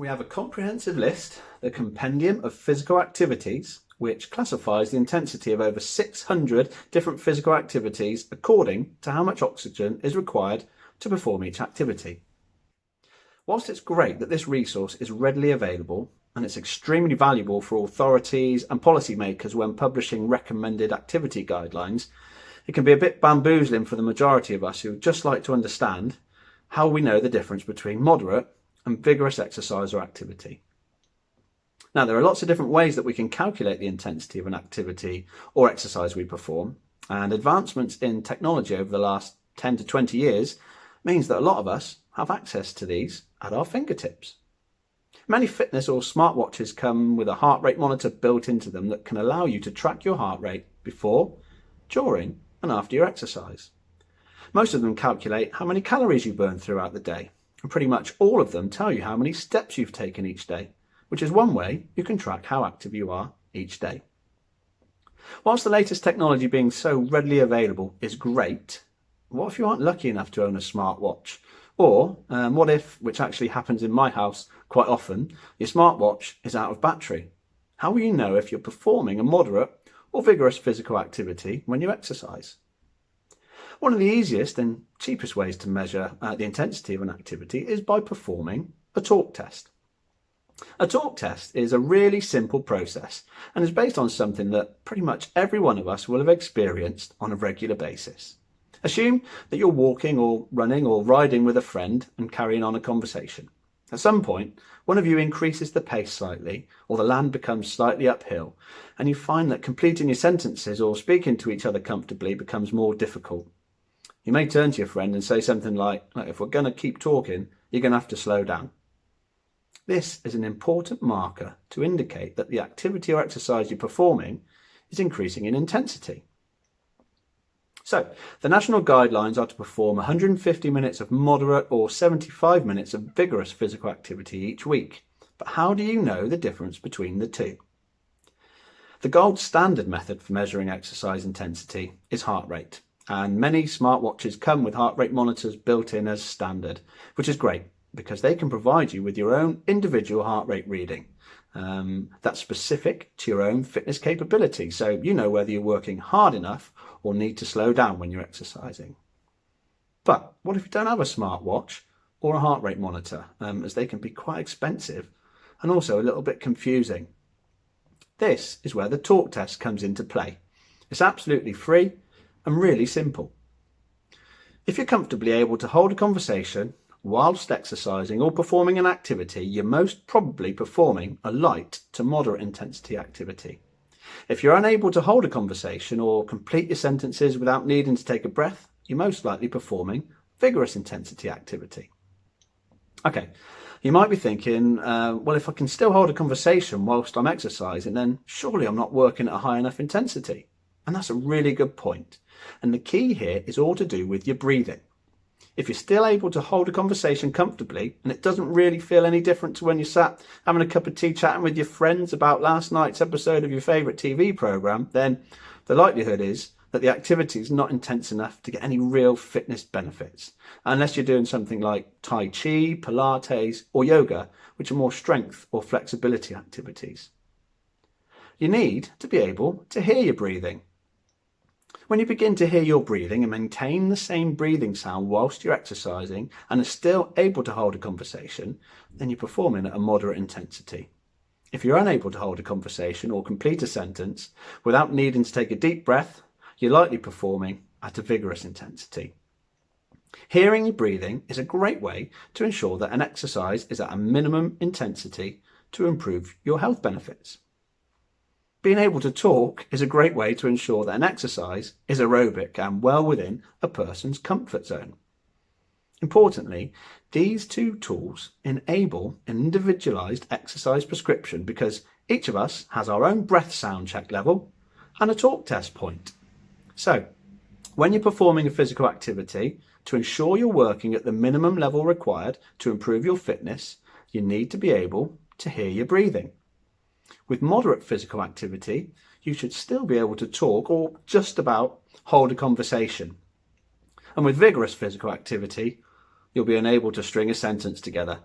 have a comprehensive list, the compendium of physical activities, which classifies the intensity of over 600 different physical activities according to how much oxygen is required to perform each activity. Whilst it's great that this resource is readily available, and it's extremely valuable for authorities and policymakers when publishing recommended activity guidelines, it can be a bit bamboozling for the majority of us who just like to understand how we know the difference between moderate and vigorous exercise or activity. Now, there are lots of different ways that we can calculate the intensity of an activity or exercise we perform, and advancements in technology over the last 10 to 20 years means that a lot of us have access to these at our fingertips. Many fitness or smartwatches come with a heart rate monitor built into them that can allow you to track your heart rate before, during, and after your exercise. Most of them calculate how many calories you burn throughout the day, and pretty much all of them tell you how many steps you've taken each day, which is one way you can track how active you are each day. Whilst the latest technology being so readily available is great, what if you aren't lucky enough to own a smartwatch? Or what if, which actually happens in my house quite often, your smartwatch is out of battery? How will you know if you're performing a moderate or vigorous physical activity when you exercise? One of the easiest and cheapest ways to measure the intensity of an activity is by performing a talk test. A talk test is a really simple process and is based on something that pretty much every one of us will have experienced on a regular basis. Assume that you're walking or running or riding with a friend and carrying on a conversation. At some point, one of you increases the pace slightly, or the land becomes slightly uphill, and you find that completing your sentences or speaking to each other comfortably becomes more difficult. You may turn to your friend and say something like, "If we're going to keep talking, you're going to have to slow down." This is an important marker to indicate that the activity or exercise you're performing is increasing in intensity. So, the national guidelines are to perform 150 minutes of moderate or 75 minutes of vigorous physical activity each week. But how do you know the difference between the two? The gold standard method for measuring exercise intensity is heart rate, and many smartwatches come with heart rate monitors built in as standard, which is great because they can provide you with your own individual heart rate reading that's specific to your own fitness capability, so you know whether you're working hard enough or need to slow down when you're exercising. But what if you don't have a smartwatch or a heart rate monitor, as they can be quite expensive and also a little bit confusing? This is where the talk test comes into play. It's absolutely free and really simple. If you're comfortably able to hold a conversation whilst exercising or performing an activity, you're most probably performing a light to moderate intensity activity. If you're unable to hold a conversation or complete your sentences without needing to take a breath, you're most likely performing vigorous intensity activity. Okay, you might be thinking, well, if I can still hold a conversation whilst I'm exercising, then surely I'm not working at a high enough intensity. And that's a really good point. And the key here is all to do with your breathing. If you're still able to hold a conversation comfortably and it doesn't really feel any different to when you sat having a cup of tea chatting with your friends about last night's episode of your favourite TV programme, then the likelihood is that the activity is not intense enough to get any real fitness benefits, unless you're doing something like Tai Chi, Pilates or yoga, which are more strength or flexibility activities. You need to be able to hear your breathing. When you begin to hear your breathing and maintain the same breathing sound whilst you're exercising and are still able to hold a conversation, then you're performing at a moderate intensity. If you're unable to hold a conversation or complete a sentence without needing to take a deep breath, you're likely performing at a vigorous intensity. Hearing your breathing is a great way to ensure that an exercise is at a minimum intensity to improve your health benefits. Being able to talk is a great way to ensure that an exercise is aerobic and well within a person's comfort zone. Importantly, these two tools enable an individualised exercise prescription because each of us has our own breath sound check level and a talk test point. So, when you're performing a physical activity, to ensure you're working at the minimum level required to improve your fitness, you need to be able to hear your breathing. With moderate physical activity, you should still be able to talk or just about hold a conversation. And with vigorous physical activity, you'll be unable to string a sentence together